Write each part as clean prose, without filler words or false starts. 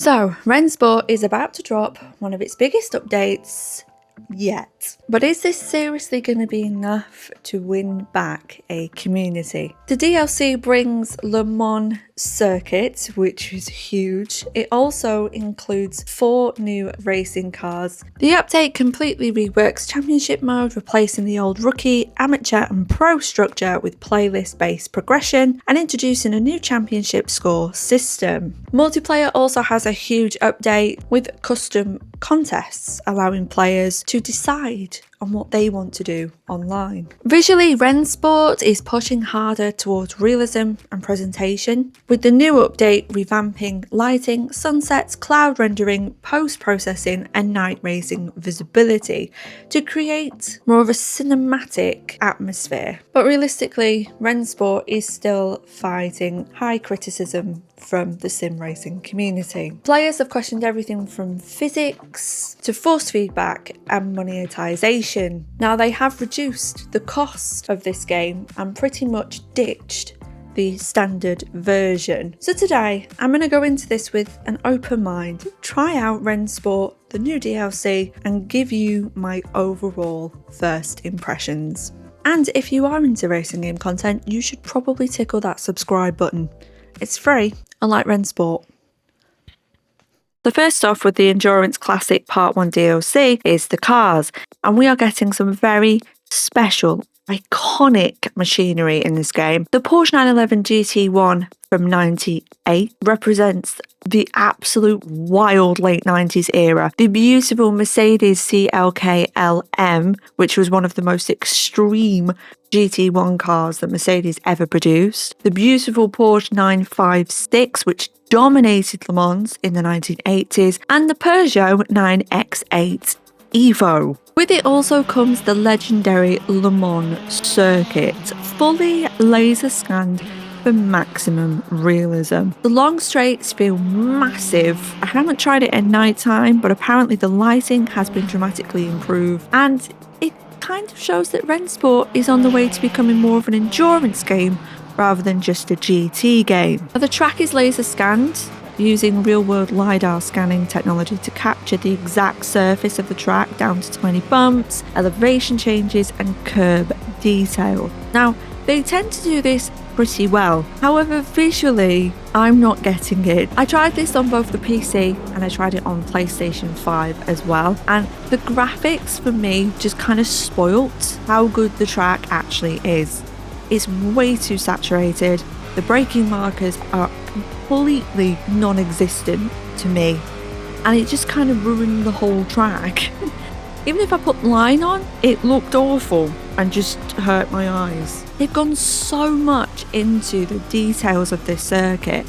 So, Rennsport is about to drop one of its biggest updates yet. But is this seriously going to be enough to win back a community? The DLC brings Le Mans circuit, which is huge. It also includes 4 new racing cars. The update completely reworks championship mode, replacing the old rookie, amateur and pro structure with playlist-based progression and introducing a new championship score system. Multiplayer also has a huge update with custom contests, allowing players to decide on what they want to do online. Visually, Rennsport is pushing harder towards realism and presentation, with the new update revamping lighting, sunsets, cloud rendering, post-processing and night racing visibility to create more of a cinematic atmosphere. But realistically, Rennsport is still fighting high criticism from the sim racing community. Players have questioned everything from physics to force feedback and monetization. Now, they have reduced the cost of this game and pretty much ditched the standard version. So today I'm going to go into this with an open mind, try out Rennsport, the new DLC, and give you my overall first impressions. And if you are into racing game content, you should probably tickle that subscribe button. It's free, unlike Rennsport. So first off, with the Endurance Classic Part 1 DLC is the cars, and we are getting some very special, iconic machinery in this game. The Porsche 911 GT1 from '98 represents the absolute wild late 90s era. The beautiful Mercedes CLK LM, which was one of the most extreme GT1 cars that Mercedes ever produced. The beautiful Porsche 956, which dominated Le Mans in the 1980s, and the Peugeot 9X8 Evo. With it also comes the legendary Le Mans circuit, fully laser scanned for maximum realism. The long straights feel massive. I haven't tried it at night time, but apparently the lighting has been dramatically improved, and it kind of shows that Rennsport is on the way to becoming more of an endurance game rather than just a GT game. Now, the track is laser scanned using real-world LiDAR scanning technology to capture the exact surface of the track down to 20 bumps, elevation changes and curb detail. Now, they tend to do this pretty well. However, visually, I'm not getting it. I tried this on both the PC and I tried it on PlayStation 5 as well, and the graphics for me just kind of spoilt how good the track actually is. It's way too saturated. The braking markers are completely non-existent to me, and it just kind of ruined the whole track. Even if I put line on, it looked awful and just hurt my eyes. They've gone so much into the details of this circuit,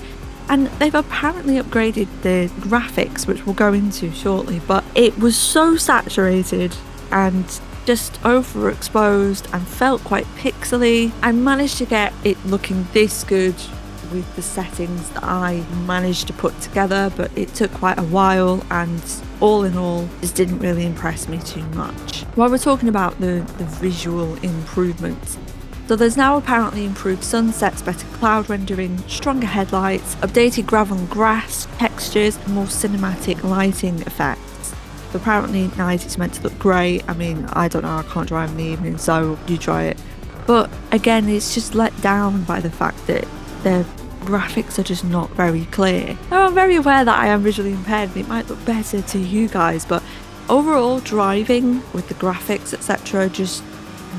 and they've apparently upgraded the graphics, which we'll go into shortly, but it was so saturated and just overexposed and felt quite pixely. I managed to get it looking this good with the settings that I managed to put together, but it took quite a while, and all in all, just didn't really impress me too much. While we're talking about the visual improvements, so there's now apparently improved sunsets, better cloud rendering, stronger headlights, updated gravel and grass textures, and more cinematic lighting effects. So apparently at night it's meant to look great. I mean, I don't know, I can't drive in the evening, so you try it. But again, it's just let down by the fact that the graphics are just not very clear. Now, I'm very aware that I am visually impaired and it might look better to you guys, but overall driving with the graphics etc. just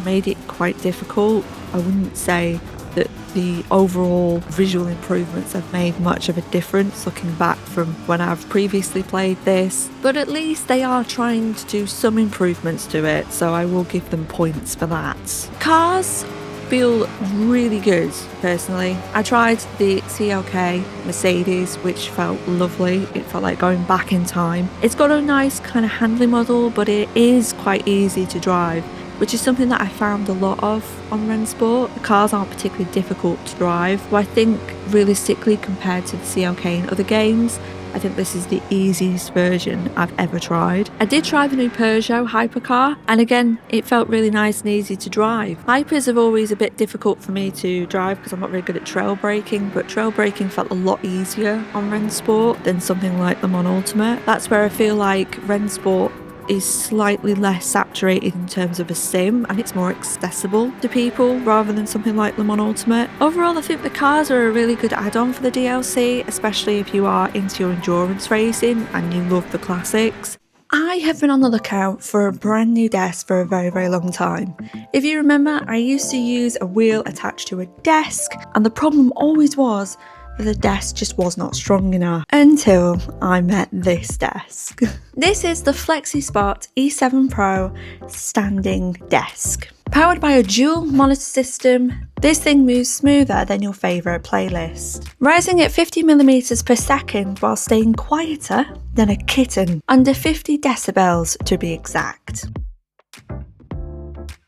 made it quite difficult. I wouldn't say that the overall visual improvements have made much of a difference looking back from when I've previously played this, but at least they are trying to do some improvements to it, so I will give them points for that. Cars feel really good personally. I tried the CLK Mercedes, which felt lovely. It felt like going back in time. It's got a nice kind of handling model, but it is quite easy to drive, which is something that I found a lot of on Rennsport. The cars aren't particularly difficult to drive, but I think realistically compared to the CLK in other games, I think this is the easiest version I've ever tried. I did try the new Peugeot hypercar, and again, it felt really nice and easy to drive. Hypers are always a bit difficult for me to drive because I'm not very good at trail braking, but trail braking felt a lot easier on Rennsport than something like Le Mans Ultimate. That's where I feel like Rennsport is slightly less saturated in terms of a sim, and it's more accessible to people rather than something like Le Mans Ultimate. Overall, I think the cars are a really good add-on for the DLC, especially if you are into your endurance racing and you love the classics. I have been on the lookout for a brand new desk for a very long time. If you remember, I used to use a wheel attached to a desk, and the problem always was that the desk just was not strong enough until I met this desk. This is the Flexispot E7 Pro standing desk. Powered by a dual monitor system, this thing moves smoother than your favourite playlist, rising at 50mm per second while staying quieter than a kitten, under 50 decibels to be exact.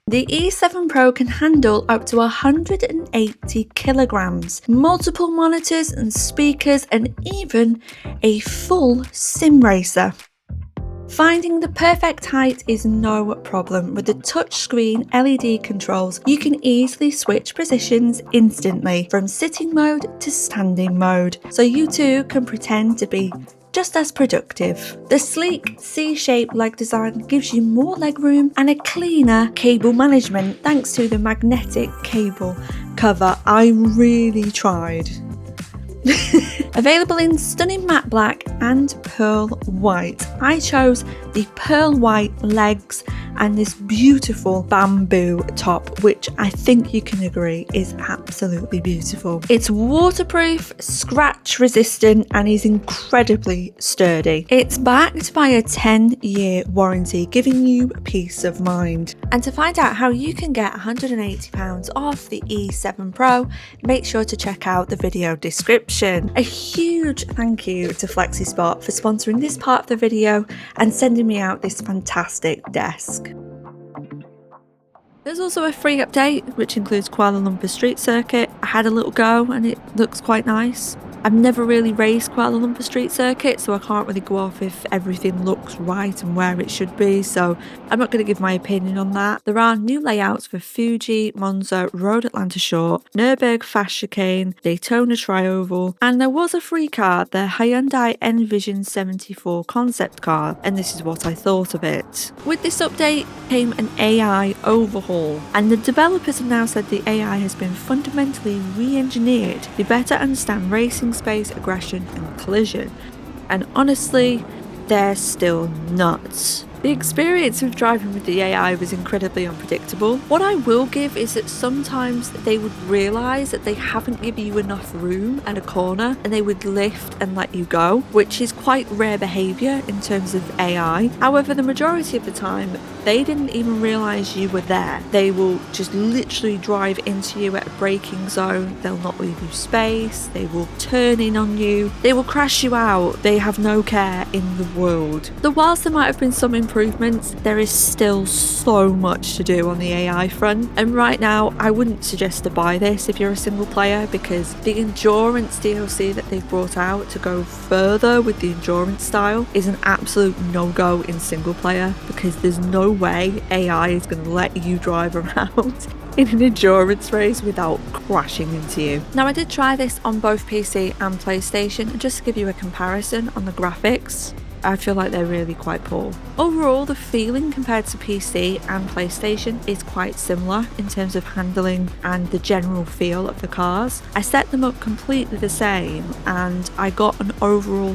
The E7 Pro can handle up to 180 kilograms, multiple monitors and speakers, and even a full sim racer. Finding the perfect height is no problem. With the touchscreen LED controls, you can easily switch positions instantly from sitting mode to standing mode, so you too can pretend to be just as productive. The sleek C-shaped leg design gives you more legroom and a cleaner cable management thanks to the magnetic cable cover. I really tried. Available in stunning matte black and pearl white. I chose the pearl white legs and this beautiful bamboo top, which I think you can agree is absolutely beautiful. It's waterproof, scratch resistant, and is incredibly sturdy. It's backed by a 10-year warranty, giving you peace of mind. And to find out how you can get £180 off the E7 Pro, make sure to check out the video description. A huge thank you to Flexispot for sponsoring this part of the video and sending me out this fantastic desk. There's also a free update which includes Kuala Lumpur Street Circuit. I had a little go and it looks quite nice. I've never really raced Kuala Lumpur Street Circuit, so I can't really go off if everything looks right and where it should be, so I'm not going to give my opinion on that. There are new layouts for Fuji, Monza, Road Atlanta Short, Nürburgring Fast Chicane, Daytona Tri-Oval, and there was a free car, the Hyundai Envision 74 concept car, and this is what I thought of it. With this update came an AI overhaul, and the developers have now said the AI has been fundamentally re-engineered to better understand racing space, aggression and collision, and honestly, they're still nuts. The experience of driving with the AI was incredibly unpredictable. What I will give is that sometimes they would realise that they haven't given you enough room at a corner and they would lift and let you go, which is quite rare behaviour in terms of AI. However, the majority of the time, they didn't even realise you were there. They will just literally drive into you at a braking zone. They'll not leave you space. They will turn in on you. They will crash you out. They have no care in the world. Whilst there might have been some improvements, there is still so much to do on the AI front, and right now I wouldn't suggest to buy this if you're a single player, because the endurance DLC that they've brought out to go further with the endurance style is an absolute no-go in single player, because there's no way AI is going to let you drive around in an endurance race without crashing into you. Now, I did try this on both PC and PlayStation, and just to give you a comparison on the graphics, I feel like they're really quite poor. Overall, the feeling compared to PC and PlayStation is quite similar in terms of handling and the general feel of the cars. I set them up completely the same and I got an overall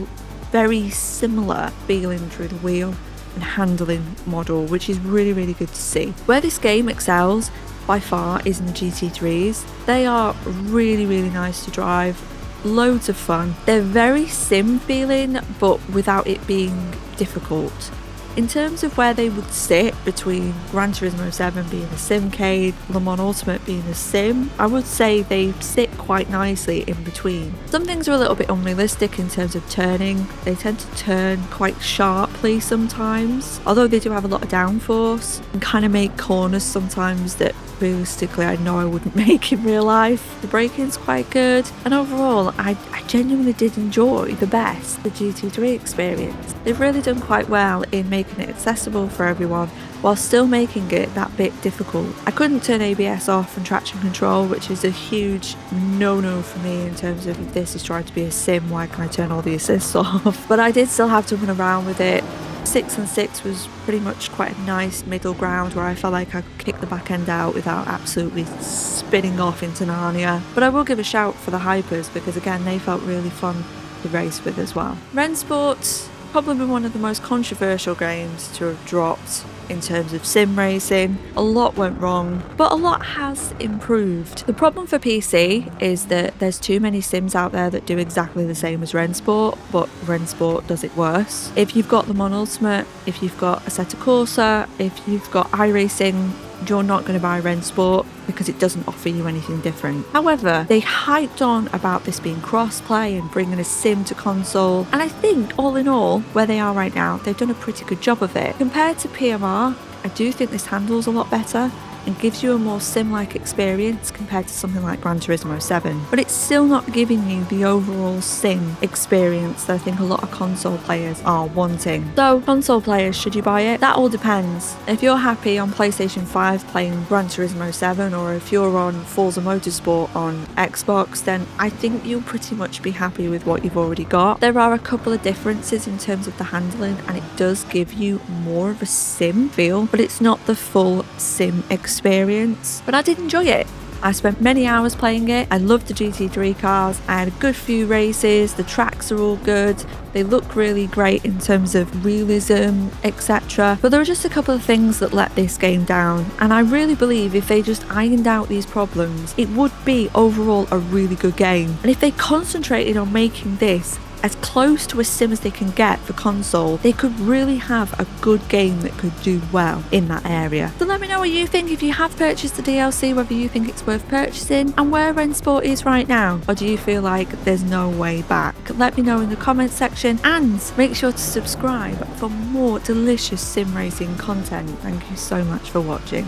very similar feeling through the wheel and handling model, which is really good to see. Where this game excels by far is in the GT3s. They are really nice to drive. Loads of fun. They're very sim feeling, but without it being difficult. In terms of where they would sit between Gran Turismo 7 being a simcade, Le Mans Ultimate being a sim, I would say they sit quite nicely in between. Some things are a little bit unrealistic in terms of turning. They tend to turn quite sharply sometimes, although they do have a lot of downforce, and kind of make corners sometimes that realistically I know I wouldn't make in real life. The braking's quite good, and overall I genuinely did enjoy the GT3 experience. They've really done quite well in making it accessible for everyone while still making it that bit difficult. I couldn't turn ABS off and traction control, which is a huge no-no for me in terms of if this is trying to be a sim, why can I turn all the assists off? But I did still have to run around with it. 6 and 6 was pretty much quite a nice middle ground where I felt like I could kick the back end out without absolutely spinning off into Narnia. But I will give a shout for the hypers because again they felt really fun to race with as well. Rennsport, probably one of the most controversial games to have dropped in terms of sim racing. A lot went wrong, but a lot has improved. The problem for PC is that there's too many sims out there that do exactly the same as Rennsport, but Rennsport does it worse. If you've got them on Ultimate, if you've got Assetto Corsa, if you've got iRacing, you're not going to buy Rennsport because it doesn't offer you anything different. However, they hyped on about this being cross-play and bringing a sim to console, and I think all in all, where they are right now, they've done a pretty good job of it. Compared to PMR, I do think this handles a lot better and gives you a more sim-like experience compared to something like Gran Turismo 7. But it's still not giving you the overall sim experience that I think a lot of console players are wanting. So, console players, should you buy it? That all depends. If you're happy on PlayStation 5 playing Gran Turismo 7, or if you're on Forza Motorsport on Xbox, then I think you'll pretty much be happy with what you've already got. There are a couple of differences in terms of the handling, and it does give you more of a sim feel, but it's not the full sim experience. But I did enjoy it. I spent many hours playing it. I loved the GT3 cars. I had a good few races. The tracks are all good. They look really great in terms of realism, etc. But there are just a couple of things that let this game down. And I really believe if they just ironed out these problems, it would be overall a really good game. And if they concentrated on making this as close to a sim as they can get for console, they could really have a good game that could do well in that area. So let me know what you think. If you have purchased the DLC, whether you think it's worth purchasing and where Rennsport is right now, or do you feel like there's no way back? Let me know in the comments section, and make sure to subscribe for more delicious sim racing content. Thank you so much for watching.